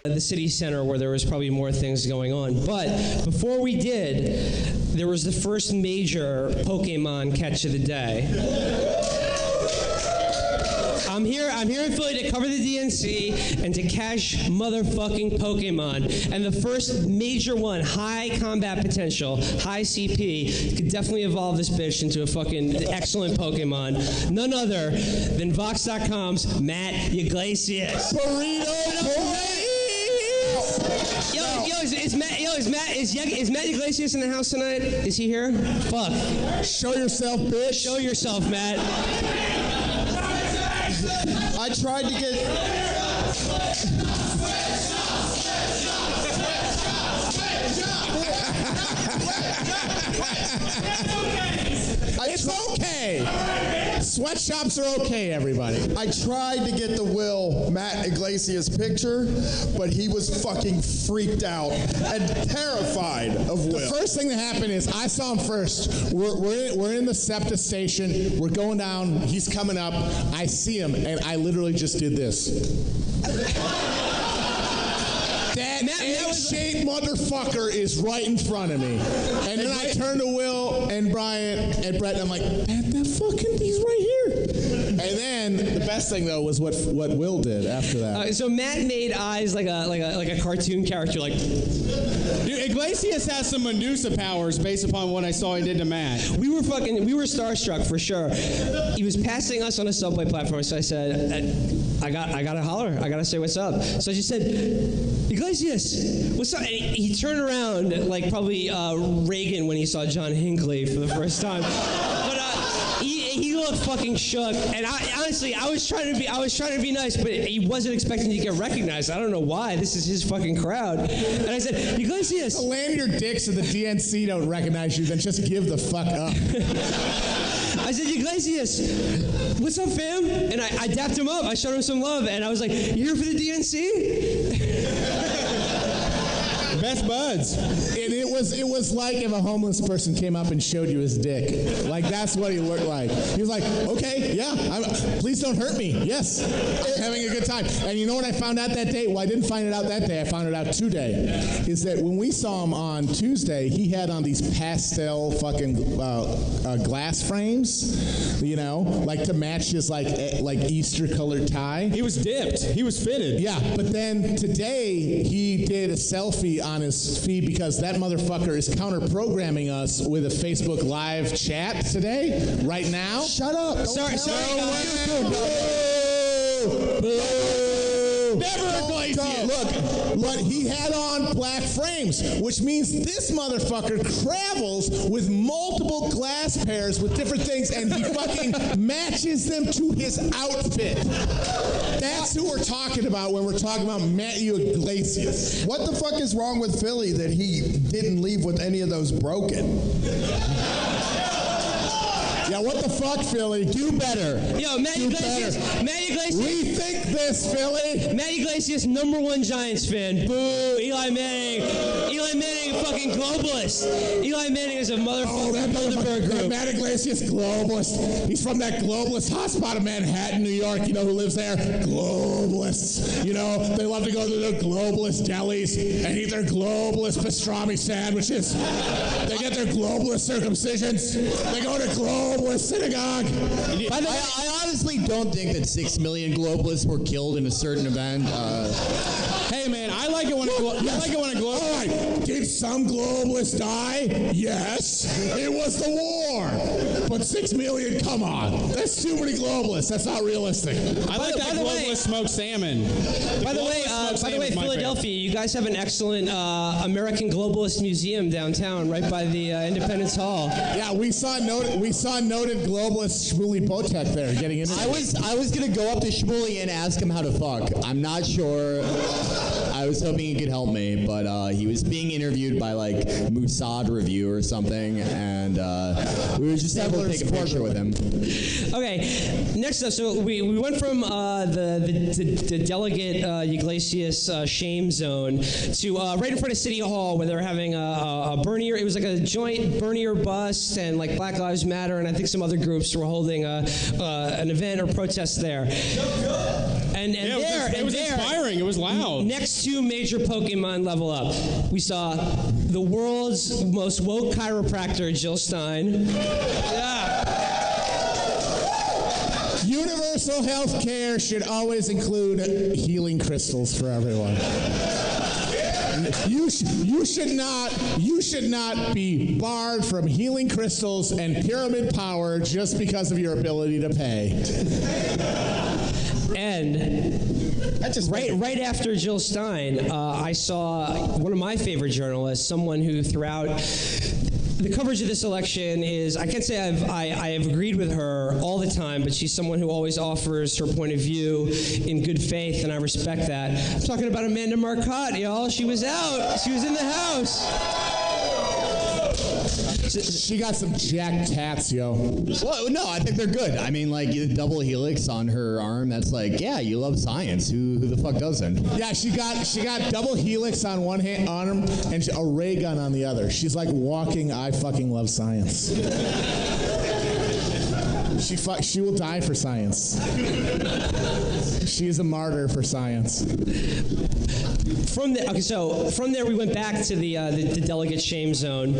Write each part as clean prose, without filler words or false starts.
the city center where there was probably more things going on. But before we did, there was the first major Pokemon catch of the day. I'm here in Philly to cover the DNC and to catch motherfucking Pokemon. And the first major one, high combat potential, high CP, could definitely evolve this bitch into a fucking excellent Pokemon. None other than Vox.com's Matt Iglesias. Is Matt Iglesias in the house tonight? Is he here? Fuck. Show yourself, bitch. Show yourself, Matt. I tried to get... It's okay. Sweatshops are okay, everybody. I tried to get the Matt Iglesias picture, but he was fucking freaked out and terrified of Will. The first thing that happened is I saw him first. We're in the SEPTA station. We're going down. He's coming up. I see him, and I literally just did this. That egg-shaped motherfucker is right in front of me. And then I turn to Will and Brian and Brett, and I'm like, he's right here. And then the best thing though was what Will did after that. So Matt made eyes like a cartoon character, like. Dude, Iglesias has some Medusa powers based upon what I saw he did to Matt. We were starstruck for sure. He was passing us on a subway platform, so I said, I gotta holler. I gotta say what's up. So I just said, Iglesias, what's up? And he turned around like probably Reagan when he saw John Hinckley for the first time. But he looked fucking shook. And I was trying to be nice, but he wasn't expecting to get recognized. I don't know why. This is his fucking crowd. And I said, Iglesias. Land your dick so the DNC don't recognize you, then just give the fuck up. I said, Iglesias, what's up, fam? And I dapped him up. I showed him some love. And I was like, you here for the DNC? Best buds. And it was like if a homeless person came up and showed you his dick. Like, that's what he looked like. He was like, okay, yeah, please don't hurt me. Yes, I'm having a good time. And you know what I found out that day? Well, I didn't find it out that day. I found it out today. Is that when we saw him on Tuesday, he had on these pastel fucking glass frames, you know, like to match his like Easter colored tie. He was dipped. He was fitted. Yeah, but then today he did a selfie on his feed because that motherfucker is counter-programming us with a Facebook Live chat today, right now. Shut up. Sorry. Never Iglesias. Look, but he had on black frames, which means this motherfucker travels with multiple glass pairs with different things, and he fucking matches them to his outfit. That's who we're talking about when we're talking about Matthew Iglesias. What the fuck is wrong with Philly that he didn't leave with any of those broken? Yeah, what the fuck, Philly? Do better. Yo, Matt Iglesias. Rethink this, Philly. Matt Iglesias, #1 Giants fan. Boo. Eli Manning, fucking globalist. Eli Manning is a motherfucking Bilderberg group. Matt Iglesias, globalist. He's from that globalist hotspot of Manhattan, New York. You know who lives there? Globalists. You know, they love to go to their globalist delis and eat their globalist pastrami sandwiches. They get their globalist circumcisions. They go to globalist synagogue. I honestly don't think that 6 million globalists were killed in a certain event. Hey man, I like it when a globalist. All right, did some globalists die? Yes, it was the war. But 6 million, come on, that's too many globalists. That's not realistic. I like that globalists smoke salmon. By the way, Philadelphia, you guys have an excellent American Globalist Museum downtown, right by the Independence Hall. Yeah, we saw noted globalist Shmuley Botek there getting into I was gonna go up to Shmuley and ask him how to fuck. I'm not sure. I was hoping he could help me, but he was being interviewed by like Mossad Review or something, and we were just able to take a picture with him. Okay, next up, so we went from the Delegate Iglesias shame zone to right in front of City Hall where they're having a Bernier. It was like a joint Bernier bust and like Black Lives Matter, and I think some other groups were holding an event or protest there. And it was inspiring. It was loud. Next to major Pokemon level up, we saw the world's most woke chiropractor, Jill Stein. Yeah. Universal health care should always include healing crystals for everyone. You should not be barred from healing crystals and pyramid power just because of your ability to pay. And right after Jill Stein, I saw one of my favorite journalists, someone who throughout the coverage of this election is, I can't say I have agreed with her all the time, but she's someone who always offers her point of view in good faith, and I respect that. I'm talking about Amanda Marcotte, y'all. She was out. She was in the house. She got some jacked tats, yo. Well, no, I think they're good. I mean, like, the double helix on her arm, that's like, yeah, you love science. Who the fuck doesn't? Yeah, she got double helix on one arm and a ray gun on the other. She's like walking, I fucking love science. She will die for science. She is a martyr for science. From there we went back to the Delegate Shame zone,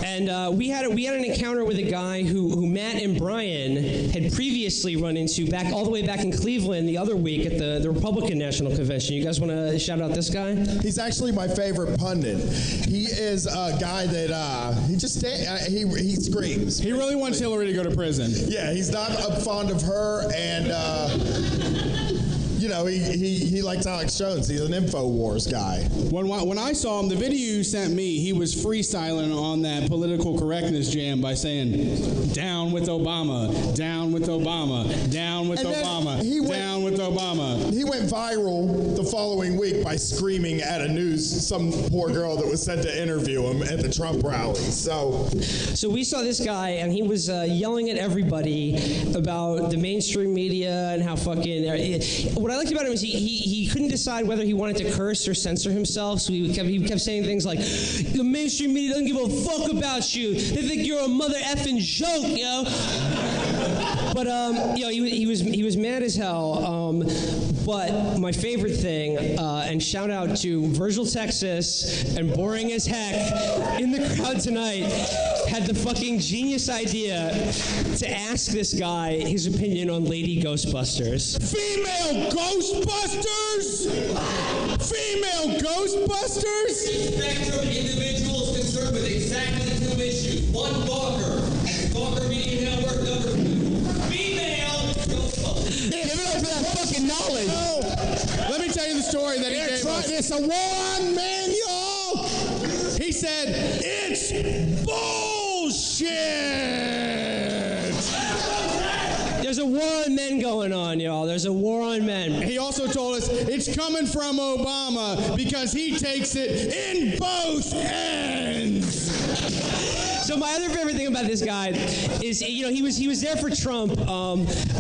and we had an encounter with a guy who Matt and Brian had previously run into all the way back in Cleveland the other week at the Republican National Convention. You guys want to shout out this guy? He's actually my favorite pundit. He is a guy that he screams. He really wants Hillary to go to prison. Yeah, he's not fond of her, and he likes Alex Jones. He's an InfoWars guy. When I saw him, the video you sent me, he was freestyling on that political correctness jam by saying, "Down with Obama, down with Obama, down with Obama, down with Obama." He went viral the following week by screaming at some poor girl that was sent to interview him at the Trump rally. So we saw this guy, and he was yelling at everybody about the mainstream media and how fucking. What I liked about him is he couldn't decide whether he wanted to curse or censor himself, so he kept saying things like, "The mainstream media doesn't give a fuck about you. They think you're a mother effing joke, yo." But he was mad as hell. But my favorite thing, and shout out to Virgil, Texas, and Boring as Heck in the crowd tonight, had the fucking genius idea to ask this guy his opinion on Lady Ghostbusters. Female Ghostbusters! Female Ghostbusters! Spectrum individuals concerned with exactly two issues. One, Gawker, at Gawker Media Network, number 2. Female Ghostbusters. Give it up for that fucking knowledge. Let me tell you the story that he gave us. It's a war on men, y'all! He said, "It's bullshit!" There's a war on men going on, y'all. There's a war on men. He also told us it's coming from Obama because he takes it in both ends. So my other favorite thing about this guy is, he was there for Trump.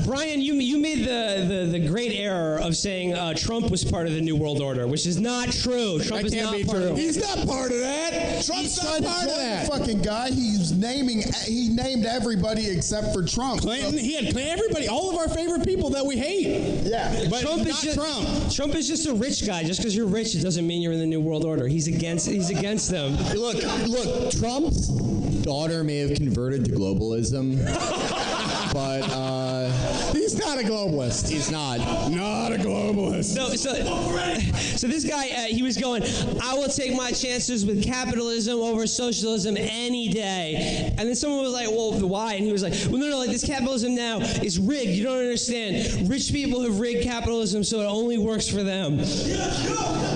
Brian, you made the great error of saying Trump was part of the New World Order, which is not true. Trump is not part of it. He's not part of that. Trump's not part of that. Fucking guy. He named everybody except for Trump. Clinton, he had everybody, all of our favorite people that we hate. Yeah, but Trump is just Trump. Trump is just a rich guy. Just because you're rich, it doesn't mean you're in the New World Order. He's against them. Look, Trump's daughter may have converted to globalism, but he's not a globalist. He's not a globalist. So this guy, he was going, "I will take my chances with capitalism over socialism any day." And then someone was like, "Well, why?" And he was like, "Well, no, like this capitalism now is rigged. You don't understand. Rich people have rigged capitalism so it only works for them."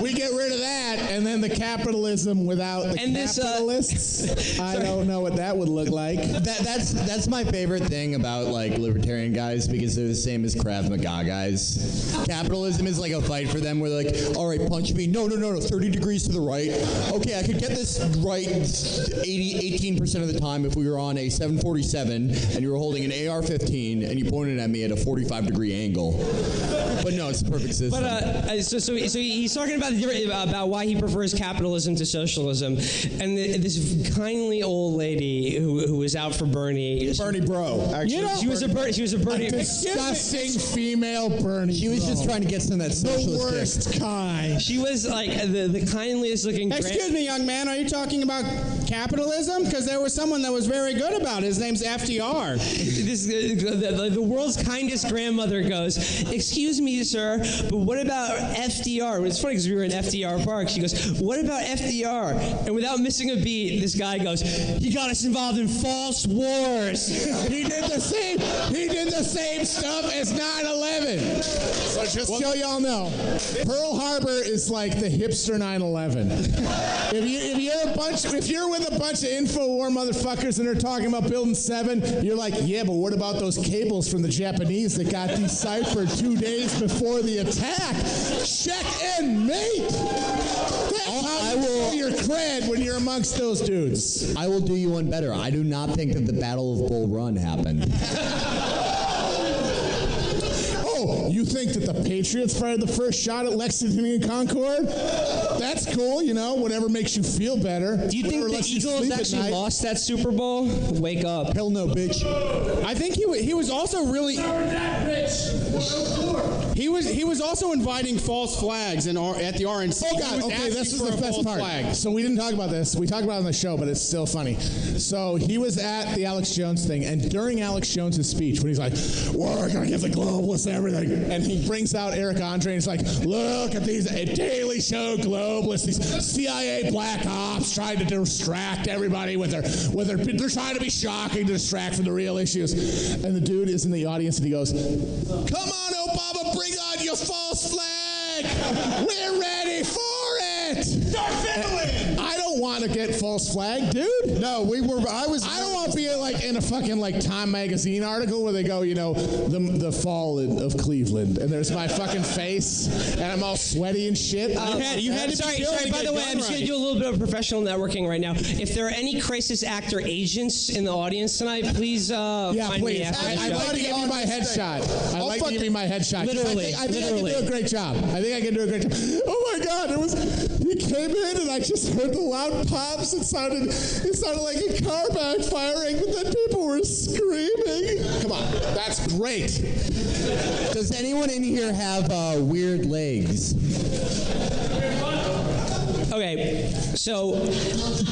We get rid of that, and then the capitalism without the capitalists. I don't know what that would look like. That's my favorite thing about like libertarian guys, because they're the same as Krav Maga guys. Capitalism is like a fight for them where they're like, "All right, punch me. No, 30 degrees to the right. Okay, I could get this right 18% of the time if we were on a 747 and you were holding an AR-15 and you pointed at me at a 45-degree angle." But no, it's a perfect system. But so he's talking about why he prefers capitalism to socialism, and this kindly old lady who was out for Bernie. Bernie bro, actually. She was a Bernie. She was a Bernie. Disgusting female Bernie. She was just trying to get some of that the socialist worst kind. She was like the kindliest looking. Excuse me, young man, are you talking about capitalism? Because there was someone that was very good about it. His name's FDR. The world's kindest grandmother goes, "Excuse me, sir, but what about FDR?" It's funny because we were in FDR Park. She goes, "What about FDR?" And without missing a beat, this guy goes, "He got us involved in false wars." He did the same stuff as 9/11. So just so y'all know, Pearl Harbor is like the hipster 9/11. If you're with a bunch of InfoWar motherfuckers and they're talking about building 7, you're like, yeah, but what about those cables from the Japanese that got deciphered 2 days before the attack? Check and mate. I will your cred when you're amongst those dudes. I will do you one better. I do not think that the Battle of Bull Run happened. Oh, you think that the Patriots fired the first shot at Lexington and Concord? That's cool, you know, whatever makes you feel better. Do you think the Eagles actually lost that Super Bowl? Wake up. Hell no, bitch. I think he was also really. He was also inviting false flags at the RNC. Oh God! Okay, this is the best part. Flag. So we didn't talk about this. We talked about it on the show, but it's still funny. So he was at the Alex Jones thing, and during Alex Jones' speech, when he's like, "We're gonna give the globalists everything," and he brings out Eric Andre, and he's like, "Look at these Daily Show globalists, these CIA black ops trying to distract everybody with their. They're trying to be shocking to distract from the real issues." And the dude is in the audience, and he goes, "Come on, Obama, bring on your false flag. We're ready for it." Start fiddling. I don't want to get false flag, dude. No, I don't want to be like in a fucking like Time magazine article where they go, you know, the fall of Cleveland, and there's my fucking face, and I'm all sweaty and shit. You had to Sorry, be by the way, I'm just going to do a little bit of professional networking right now. If there are any crisis actor agents in the audience tonight, please find please. me after the I'd show. like to give you my headshot. I'd like to give you my headshot. Literally. I think I can do a great job. Oh my God, he came in and I just heard the loud pops. It sounded like a car backfiring, but then people were screaming. Come on, that's great. Does anyone in here have weird legs? Okay, so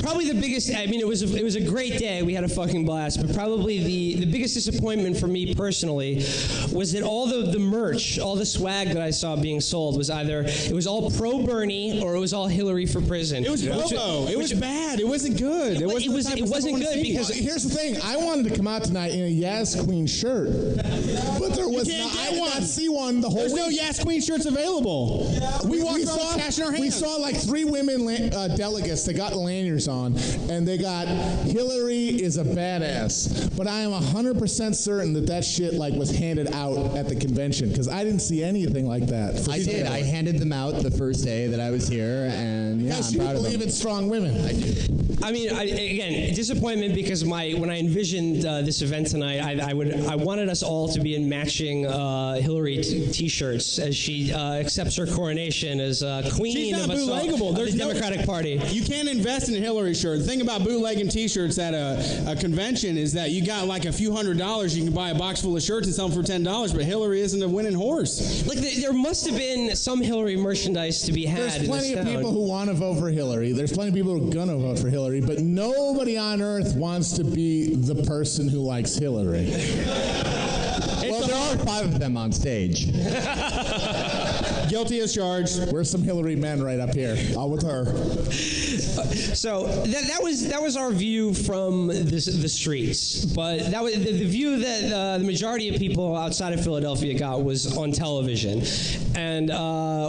probably the biggest, I mean, it was a great day. We had a fucking blast, but probably the biggest disappointment for me personally was that all the merch, all the swag that I saw being sold was either, it was all pro-Bernie or it was all Hillary for prison. It was it was bad. It wasn't good. It wasn't good because... Here's the thing. I wanted to come out tonight in a Yas Queen shirt, but there was not. I did not see one the whole week. There's no Yas Queen shirts available. We saw cash in our hands. We saw like 3 women delegates. They got lanyards on, and they got Hillary is a badass. But I am 100% certain that shit like was handed out at the convention because I didn't see anything like that. I did. I handed them out the first day that I was here, and yeah, I'm proud of them. You believe in strong women. I do. I mean, again, disappointment because when I envisioned this event tonight, I wanted us all to be in matching Hillary T-shirts as she accepts her coronation as queen of us all, the Democratic Party. You can't invest in a Hillary shirt. The thing about bootlegging T-shirts at a convention is that you got like a few $100s. You can buy a box full of shirts and sell them for $10, but Hillary isn't a winning horse. Like there must have been some Hillary merchandise to be had. There's plenty of people who want to vote for Hillary. There's plenty of people who are going to vote for Hillary, but nobody on earth wants to be the person who likes Hillary. Well, there are 5 of them on stage. Guilty as charged. We're some Hillary men right up here. All with her. So that was our view from the streets, but that was the view that the majority of people outside of Philadelphia got was on television, and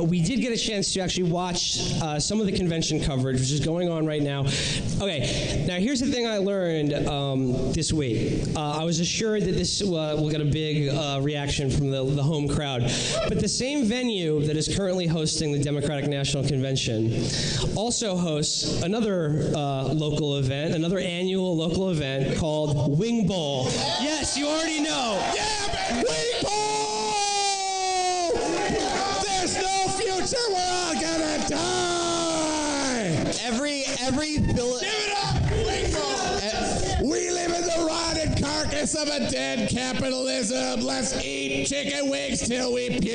we did get a chance to actually watch some of the convention coverage, which is going on right now. Okay, now here's the thing I learned this week. I was assured that this will get a big reaction from the home crowd, but the same venue that is currently hosting the Democratic National Convention also hosts another local event, another annual local event called Wing Bowl. Yes, you already know. Yeah, man! Wing Bowl! There's no future. We're all gonna die. Every Give it up, Wing Bowl! We live in the rotted carcass Piss of a dead capitalism. Let's eat chicken wings till we puke.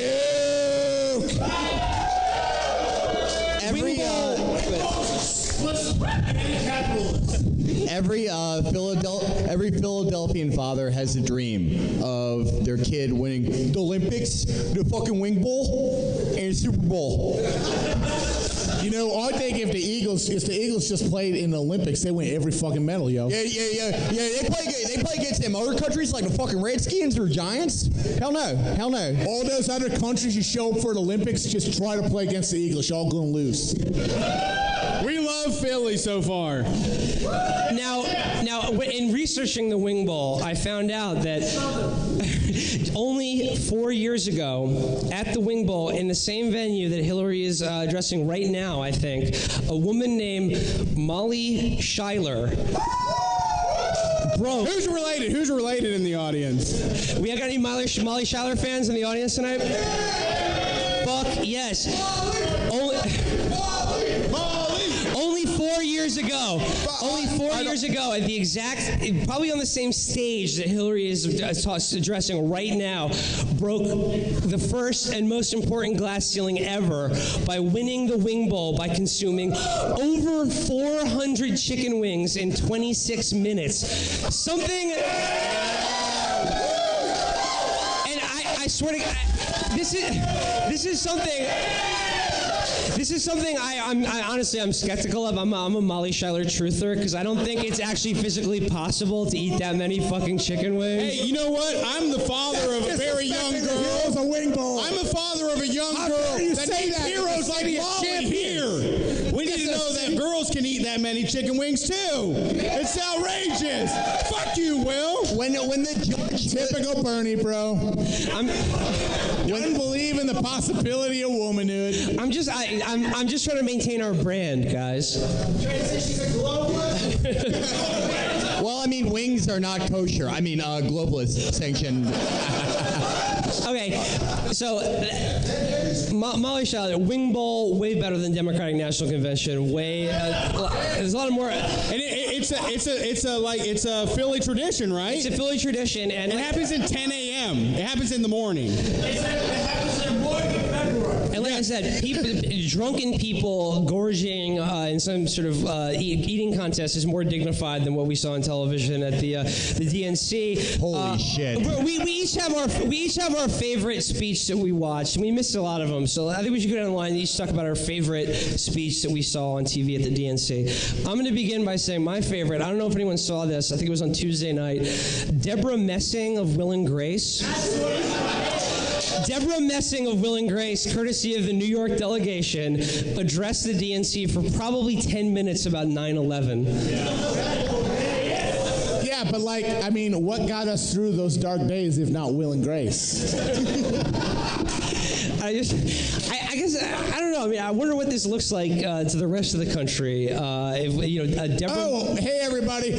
Every Philadelphian father has a dream of their kid winning the Olympics, the fucking Wing Bowl, and the Super Bowl. You know, I think if the Eagles just played in the Olympics, they win every fucking medal, yo. Yeah. They play against them other countries like the fucking Redskins or Giants. Hell no. All those other countries you show up for the Olympics, just try to play against the Eagles. Y'all gonna lose. We love Philly so far. Now, in researching the Wing Bowl, I found out that only 4 years ago, at the Wing Bowl, in the same venue that Hillary is addressing right now, I think, a woman named Molly Schuyler broke. Who's related in the audience? We got any Molly Schuyler fans in the audience tonight? Fuck yes. Only 4 years ago. Only 4 years ago, at the exact, probably on the same stage that Hillary is addressing right now, broke the first and most important glass ceiling ever by winning the Wing Bowl by consuming over 400 chicken wings in 26 minutes. Something. And I swear to God, this is something. This is something I honestly I'm skeptical of. I'm a Molly Schuyler truther because I don't think it's actually physically possible to eat that many fucking chicken wings. Hey, you know what? I'm the father of a very young girl. A Wing Bowl. I'm a father of a young girl that needs heroes like Molly here. We need to know that girls can eat that many chicken wings too. It's outrageous. Fuck you, Will. When the judge, Typical Bernie, bro. Wouldn't believe in the possibility of womanhood. I'm just trying to maintain our brand, guys. well, I mean, wings are not kosher. I mean, globalist sanctioned. Okay, so Molly Schuyler, Wing Bowl, way better than Democratic National Convention. There's a lot of more. And it's a Philly tradition, right? It's a Philly tradition, and it happens at 10 a.m. It happens in the morning. It happens in the morning in February. And like I said, drunken people gorging in some sort of eating contest is more dignified than what we saw on television at the DNC. Holy shit! We each have our favorite speech that we watched. We missed a lot of them, so I think we should go down the line and each talk about our favorite speech that we saw on TV at the DNC. I'm going to begin by saying my favorite. I don't know if anyone saw this. I think it was on Tuesday night. Deborah Messing of Will and Grace. Deborah Messing of Will and Grace, courtesy of the New York delegation, addressed the DNC for probably 10 minutes about 9/11. Yeah, but I mean, what got us through those dark days if not Will and Grace? I guess I don't know. I mean, I wonder what this looks like to the rest of the country. Deborah. Oh, hey everybody!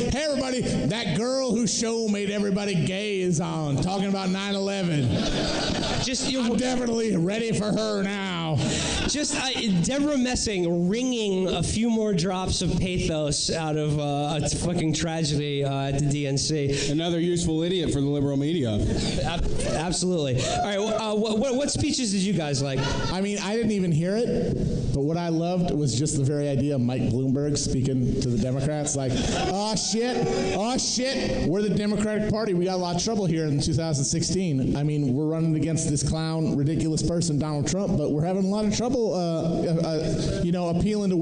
That girl whose show made everybody gay is on, talking about 9/11. I'm definitely ready for her now. Deborah Messing wringing a few more drops of pathos out of a fucking tragedy at the DNC. Another useful idiot for the liberal media. Absolutely. All right, what speeches did you guys like? I mean, I didn't even hear it, but what I loved was just the very idea of Mike Bloomberg speaking to the Democrats like, oh shit, we're the Democratic Party. We got a lot of trouble here in 2016. I mean, we're running against this clown, ridiculous person, Donald Trump, but we're having a lot of trouble, appealing to